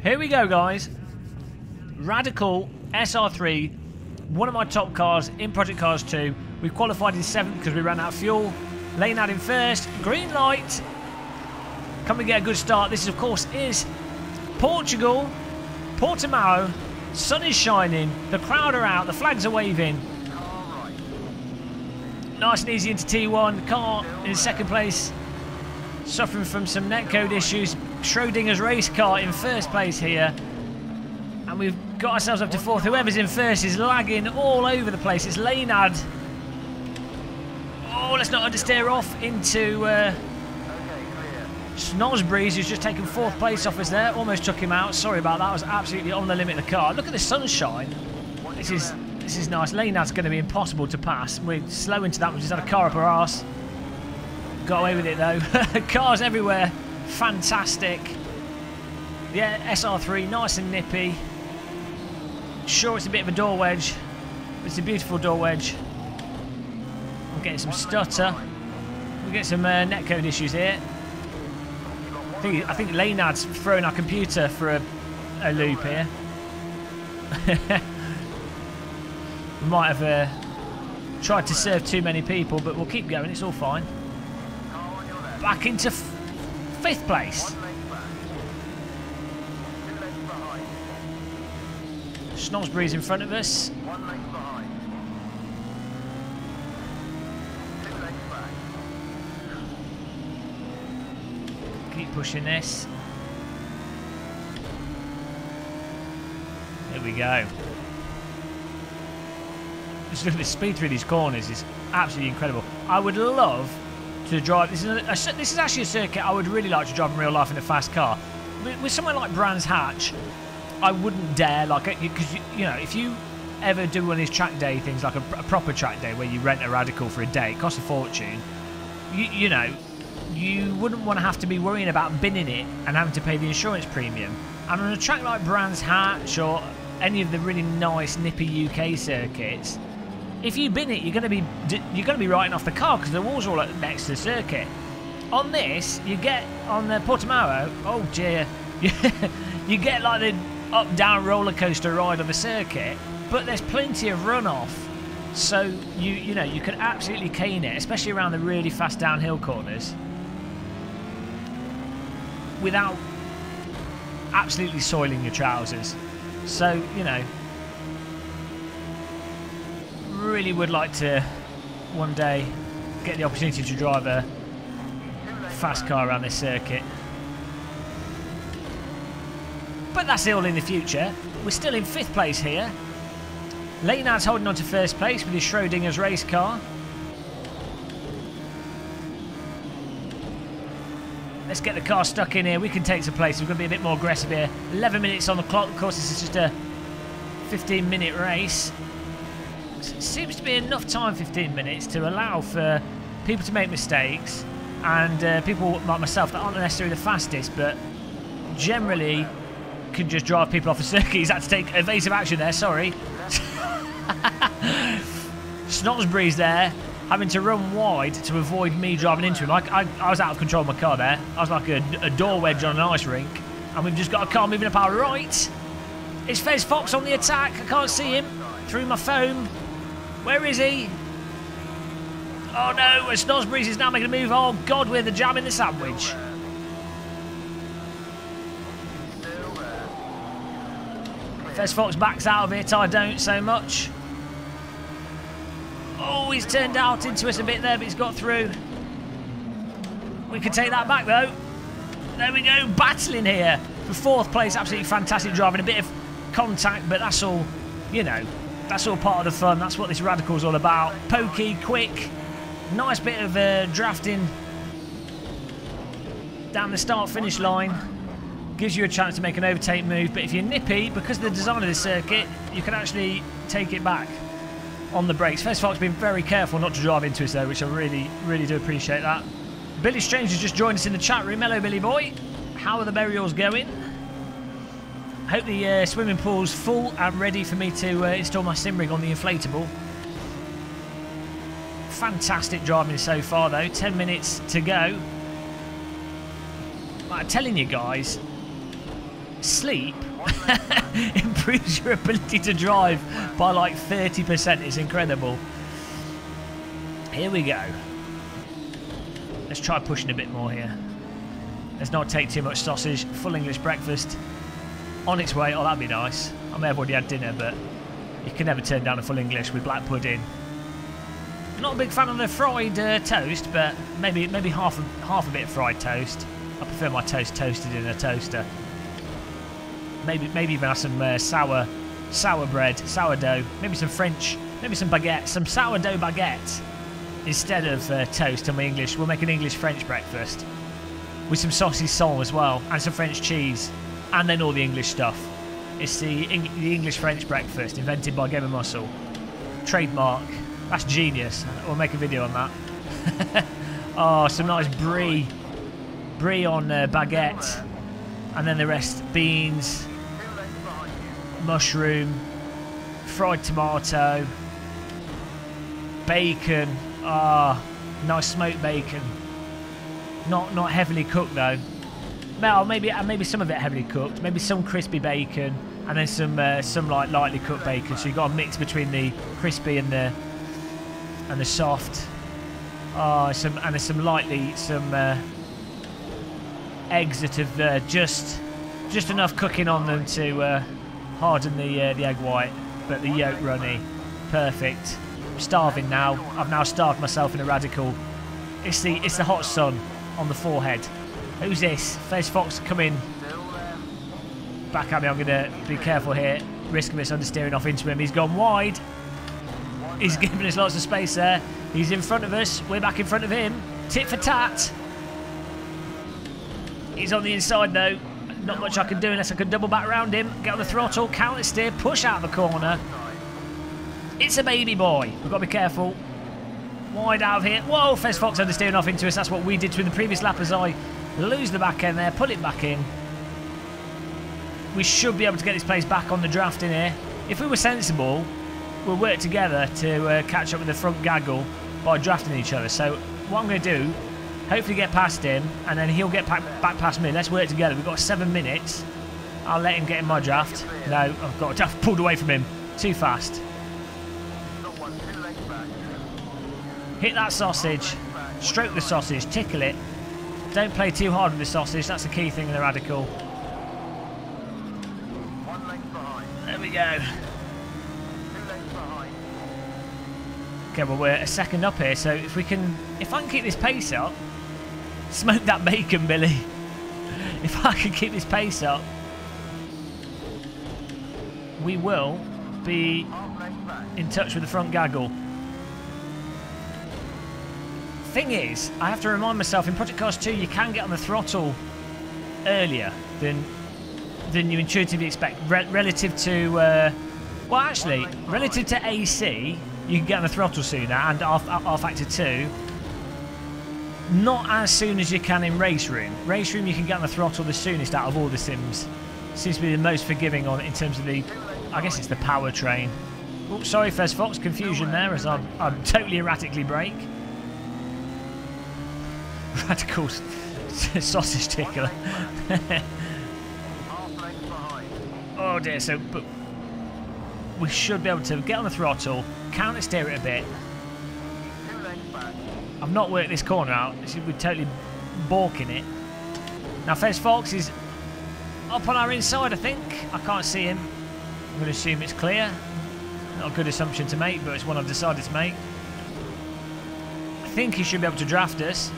Here we go, guys. Radical SR3, one of my top cars in Project Cars 2. We qualified in 7th because we ran out of fuel. Lane out in first. Green light. Can we get a good start? This, of course, is Portugal. Portimao. Sun is shining. The crowd are out. The flags are waving. Nice and easy into T1. Car in second place. Suffering from some netcode issues. Schrodinger's race car in first place here. And we've got ourselves up to 4th. Whoever's in first is lagging all over the place. It's Leonard. Oh, let's not understeer off into Snosbreeze, who's just taken 4th place off us there. Almost took him out. Sorry about that. I was absolutely on the limit of the car. Look at the sunshine. This is nice. Leonard's going to be impossible to pass. We're slow into that. We just had a car up our arse. Got away with it though. Cars everywhere. Fantastic. Yeah, SR3, nice and nippy. Sure, it's a bit of a door wedge, but it's a beautiful door wedge. I'm getting some stutter. We get some netcode issues here. I think Leonard's throwing our computer for a loop here. We might have tried to serve too many people, but we'll keep going. It's all fine. Back into 5th place. Snosbreeze in front of us. Keep pushing this. There we go. Just look at the speed through these corners. It's absolutely incredible. I would love to drive. This is actually a circuit I would really like to drive in real life in a fast car. With somewhere like Brands Hatch, I wouldn't dare, like, because you know, if you ever do one of these track day things, like a proper track day where you rent a Radical for a day, it costs a fortune. You know, you wouldn't want to have to be worrying about binning it and having to pay the insurance premium. And on a track like Brands Hatch or any of the really nice nippy UK circuits, if you bin it, you're going to be writing off the car because the walls are all next to the circuit. On this, you get on the Portimao. Oh dear, you get like the up-down roller coaster ride on the circuit, but there's plenty of runoff, so you know you can absolutely cane it, especially around the really fast downhill corners, without absolutely soiling your trousers. So you know. Really would like to one day get the opportunity to drive a fast car around this circuit, but that's all in the future. We're still in 5th place here. Leonard's holding on to 1st place with his Schrodinger's race car. Let's get the car stuck in here. We can take some places. We're going to be a bit more aggressive here. 11 minutes on the clock. Of course, this is just a 15-minute race. Seems to be enough time, 15 minutes, to allow for people to make mistakes and people like myself that aren't necessarily the fastest, but generally can just drive people off a circuit. He's had to take evasive action there, sorry. Snosbreeze there, having to run wide to avoid me driving into him. I was out of control of my car there. I was like a door wedge on an ice rink, and we've just got a car moving up our right. It's Fez Fox on the attack. I can't see him through my foam. Where is he? Oh no, Snosbreeze is now making a move. Oh God, we're the jam in the sandwich. Fez Fox backs out of it, I don't so much. Oh, he's turned out into us a bit there, but he's got through. We can take that back though. There we go, battling here for 4th place. Absolutely fantastic driving, a bit of contact, but that's all, you know. That's all part of the fun. That's what this Radical's all about. Pokey, quick, nice bit of drafting down the start-finish line. Gives you a chance to make an overtake move, but if you're nippy, because of the design of the circuit, you can actually take it back on the brakes. Fez Fox being very careful not to drive into us though, which I really, really do appreciate that. Billy Strange has just joined us in the chat room. Hello, Billy boy. How are the burials going? Hope the swimming pool's full and ready for me to install my sim rig on the inflatable. Fantastic driving so far though, 10 minutes to go. I'm telling you guys, sleep improves your ability to drive by like 30%. It's incredible. Here we go. Let's try pushing a bit more here. Let's not take too much sausage. Full English breakfast on its way. Oh, that'd be nice. I may have already had dinner, but you can never turn down a full English with black pudding. Not a big fan of the fried toast, but maybe half a bit of fried toast. I prefer my toast toasted in a toaster. Maybe even have some sour bread, sourdough, maybe some French, maybe some baguette, some sourdough baguette instead of toast. And we'll make an English French breakfast with some saucisse sole as well, and some French cheese, and then all the English stuff. It's the English French breakfast invented by Game of Muscle. Trademark. That's genius. We'll make a video on that. Oh, some nice brie on baguette, and then the rest: beans, mushroom, fried tomato, bacon. Ah, nice smoked bacon. Not heavily cooked though. Well, maybe some of it heavily cooked. Maybe some crispy bacon, and then some like lightly cooked bacon. So you got a mix between the crispy and the soft. Oh, there's some eggs that have just enough cooking on them to harden the egg white, but the yolk runny. Perfect. I'm starving now. I've now starved myself in a Radical. It's the hot sun on the forehead. Who's this? Face Fox coming back at me. I'm gonna be careful here. Risk of us understeering off into him. He's gone wide. He's giving us lots of space there. He's in front of us. We're back in front of him. Tit for tat. He's on the inside though. Not much I can do unless I can double back around him. Get on the throttle, counter steer, push out of the corner. It's a baby boy. We've got to be careful. Wide out of here. Whoa, Fez Fox understeering off into us. That's what we did to the previous lap as I lose the back end there, pull it back in. We should be able to get this place back on the draft in here. If we were sensible, we'll work together to catch up with the front gaggle by drafting each other. So what I'm going to do, hopefully get past him, and then he'll get back past me. Let's work together. We've got 7 minutes. I'll let him get in my draft. No, I've pulled away from him. Too fast. Hit that sausage. Stroke the sausage. Tickle it. Don't play too hard with the sausage. That's the key thing in the Radical. There we go. Okay, well we're a second up here, so if I can keep this pace up, smoke that bacon, Billy. If I can keep this pace up, we will be in touch with the front gaggle. Thing is, I have to remind myself, in Project Cars 2 you can get on the throttle earlier than you intuitively expect, relative to relative to AC. You can get on the throttle sooner, and R Factor 2, not as soon as you can in Race Room. Race Room you can get on the throttle the soonest out of all the sims. Seems to be the most forgiving on in terms of the, I guess it's the powertrain. Oh, sorry Fez Fox, confusion there as I'm totally erratically brake. Radical sausage tickler. Oh dear, but we should be able to get on the throttle, counter steer it a bit. I've not worked this corner out. We're totally balking it. Now Fez Fox is up on our inside, I think. I can't see him. I'm going to assume it's clear. Not a good assumption to make, but it's one I've decided to make. I think he should be able to draft us.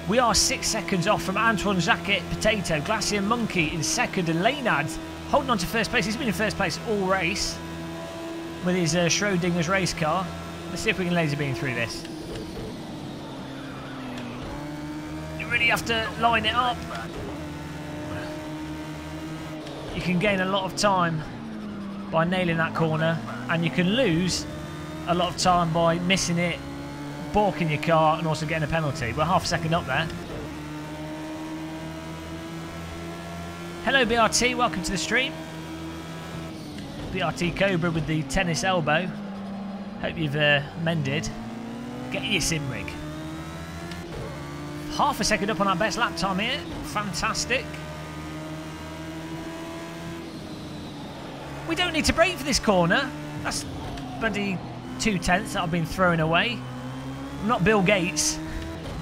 We are 6 seconds off from Antoine Jacquet, Potato, Glacier Monkey in second, and Leonard holding on to first place. He's been in first place all race with his Schrodinger's race car. Let's see if we can laser beam through this. You really have to line it up. You can gain a lot of time by nailing that corner, and you can lose a lot of time by missing it, balking your car, and also getting a penalty. We're half a second up there. Hello BRT, welcome to the stream. BRT Cobra with the tennis elbow. Hope you've mended. Get your sim rig. Half a second up on our best lap time here. Fantastic. We don't need to brake for this corner. That's bloody 2/10 that I've been throwing away. I'm not Bill Gates.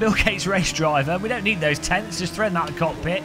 Bill Gates race driver. We don't need those tenths. Just throw them out the cockpit.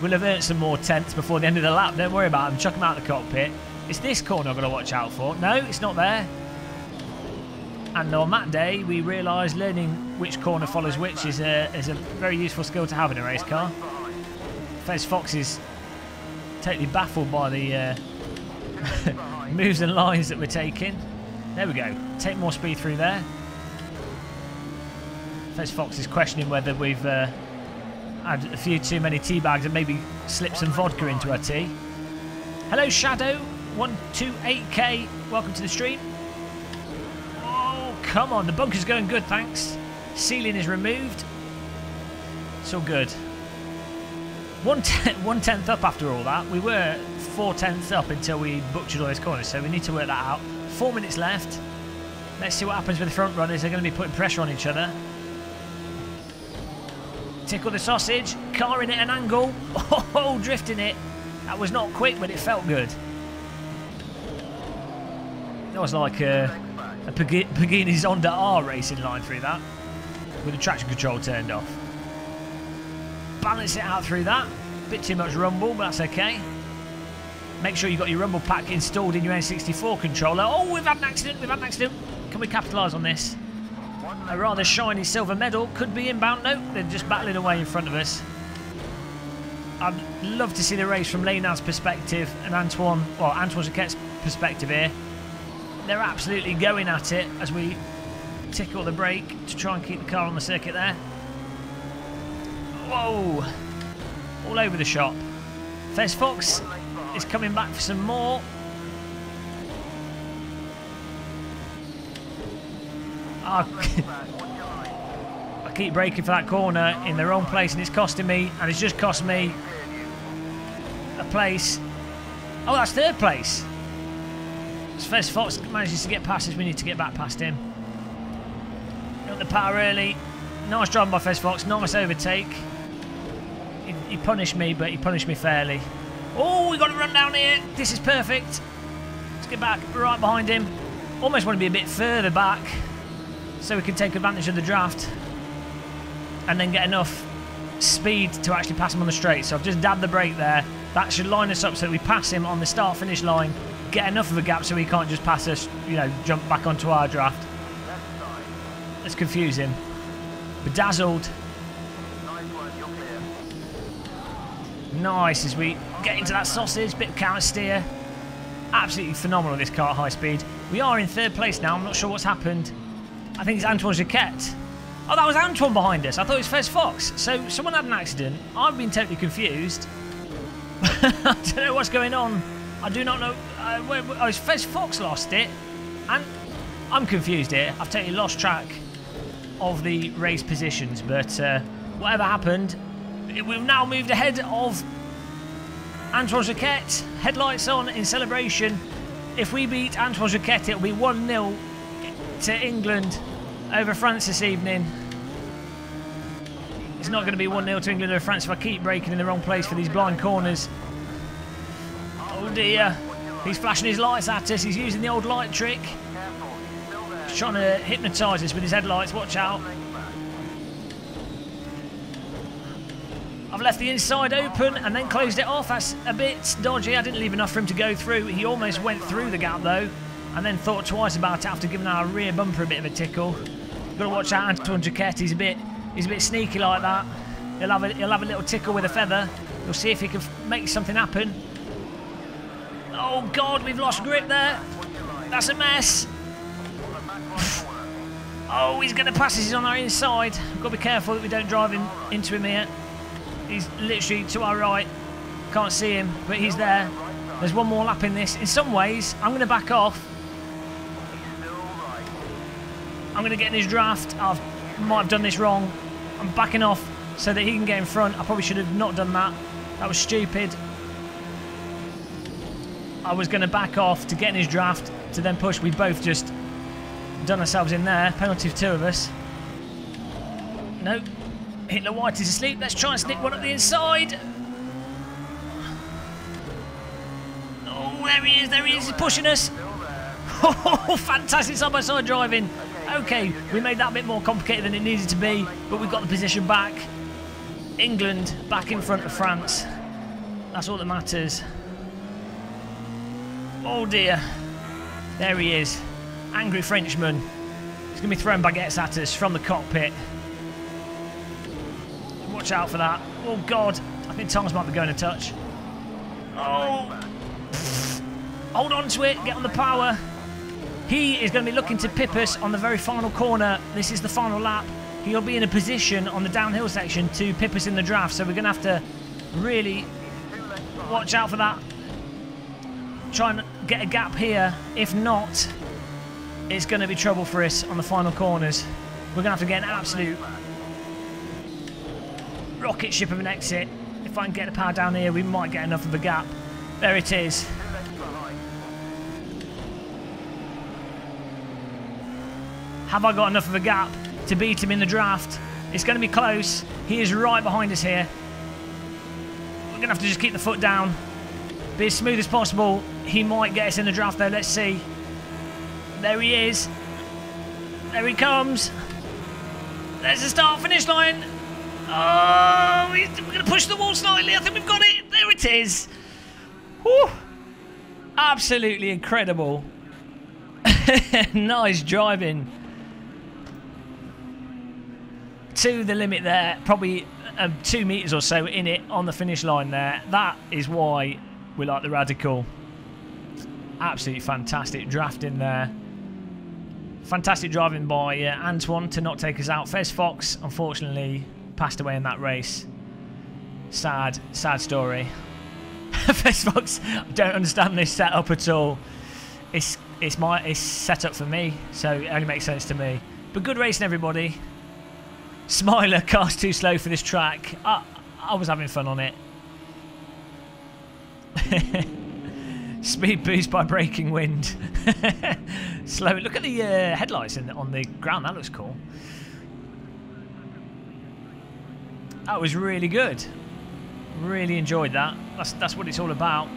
We'll have earned some more tenths before the end of the lap. Don't worry about them. Chuck them out the cockpit. It's this corner I've got to watch out for. No, it's not there. And on that day, we realised learning which corner follows which is a very useful skill to have in a race car. Fez Fox is totally baffled by the moves and lines that we're taking. There we go. Take more speed through there. Fez Fox is questioning whether we've had a few too many tea bags and maybe slipped some vodka into our tea. Hello, Shadow 128K. Welcome to the stream. Oh, come on. The bunker's going good, thanks. Ceiling is removed. It's all good. 1/10 up after all that. We were 4/10 up until we butchered all those corners, so we need to work that out. 4 minutes left. Let's see what happens with the front runners. They're going to be putting pressure on each other. Tickle the sausage. Car in at an angle. Oh, drifting it. That was not quick, but it felt good. That was like a Pagini's Honda R racing line through that, with the traction control turned off. Balance it out through that. Bit too much rumble, but that's okay. Make sure you've got your rumble pack installed in your N64 controller. Oh, we've had an accident. We've had an accident. Can we capitalise on this? A rather shiny silver medal could be inbound. No, they're just battling away in front of us. I'd love to see the race from Leonard's perspective and Antoine Jacquet's perspective here. They're absolutely going at it as we tickle the brake to try and keep the car on the circuit there. Whoa! All over the shop. Fez Fox is coming back for some more. I keep braking for that corner in the wrong place and it's costing me, and it's just cost me a place. Oh, that's third place. As Fez Fox manages to get past us, we need to get back past him. Got the power early. Nice driving by Fez Fox. Nice overtake. He punished me, but he punished me fairly. Oh, we've got to run down here. This is perfect. Let's get back right behind him. Almost want to be a bit further back so we can take advantage of the draft and then get enough speed to actually pass him on the straight. So I've just dabbed the brake there. That should line us up so that we pass him on the start-finish line, get enough of a gap so he can't just pass us, you know, jump back onto our draft. Let's confuse him. Bedazzled. Nice as we get into that sausage, bit of counter steer. Absolutely phenomenal, this car at high speed. We are in third place now. I'm not sure what's happened. I think it's Antoine Jacquet. Oh, that was Antoine behind us. I thought it was Fez Fox. So someone had an accident. I've been totally confused. I don't know what's going on. I do not know. Oh, Fez Fox lost it. And I'm confused here. I've totally lost track of the race positions. But whatever happened, we've now moved ahead of Antoine Jacquet. Headlights on in celebration. If we beat Antoine Jacquet, it'll be 1-0 to England over France this evening. It's not going to be 1-0 to England over France if I keep braking in the wrong place for these blind corners. Oh dear. He's flashing his lights at us. He's using the old light trick. He's trying to hypnotise us with his headlights. Watch out. I've left the inside open and then closed it off. That's a bit dodgy. I didn't leave enough for him to go through. He almost went through the gap though, and then thought twice about it after giving our rear bumper a bit of a tickle. Got to watch out, Antoine Jacquet. He's a bit sneaky like that. He'll have a little tickle with a feather. We'll see if he can make something happen. Oh God, we've lost grip there. That's a mess. Oh, he's going to pass us. He's on our inside. We've got to be careful that we don't drive him into him here. He's literally to our right. Can't see him, but he's there. There's one more lap in this. In some ways, I'm going to back off. I'm going to get in his draft. I might have done this wrong. I'm backing off so that he can get in front. I probably should have not done that. That was stupid. I was going to back off to get in his draft to then push. We both just done ourselves in there. Penalty for two of us. Nope. Hitler White is asleep. Let's try and snick one at the inside. Oh, there he is, he's pushing us. Oh, fantastic side-by-side driving. Okay, we made that a bit more complicated than it needed to be, but we've got the position back. England back in front of France. That's all that matters. Oh dear. There he is. Angry Frenchman. He's going to be throwing baguettes at us from the cockpit. Watch out for that. Oh God. I think Thomas might be going a touch. Oh. Hold on to it. Get on the power. He is going to be looking to pip us on the very final corner. This is the final lap. He'll be in a position on the downhill section to pip us in the draft. So we're going to have to really watch out for that. Try and get a gap here. If not, it's going to be trouble for us on the final corners. We're going to have to get an absolute rocket ship of an exit. If I can get the power down here, we might get enough of a gap. There it is. Have I got enough of a gap to beat him in the draft? It's going to be close. He is right behind us here. We're going to have to just keep the foot down. Be as smooth as possible. He might get us in the draft though. Let's see. There he is. There he comes. There's the start-finish line. Oh, we're going to push the wall slightly. I think we've got it. There it is. Whew. Absolutely incredible. Nice driving. To the limit there, probably 2 meters or so in it on the finish line there. That is why we like the Radical. Absolutely fantastic drafting there. Fantastic driving by Antoine to not take us out. Fez Fox, unfortunately, passed away in that race. Sad story. Fez Fox, I don't understand this setup at all. It's set up for me, so it only makes sense to me. But good racing, everybody. Smiler, car's too slow for this track. I was having fun on it. Speed boost by braking wind. Slow. Look at the headlights on the ground. That looks cool. That was really good. Really enjoyed that. That's what it's all about.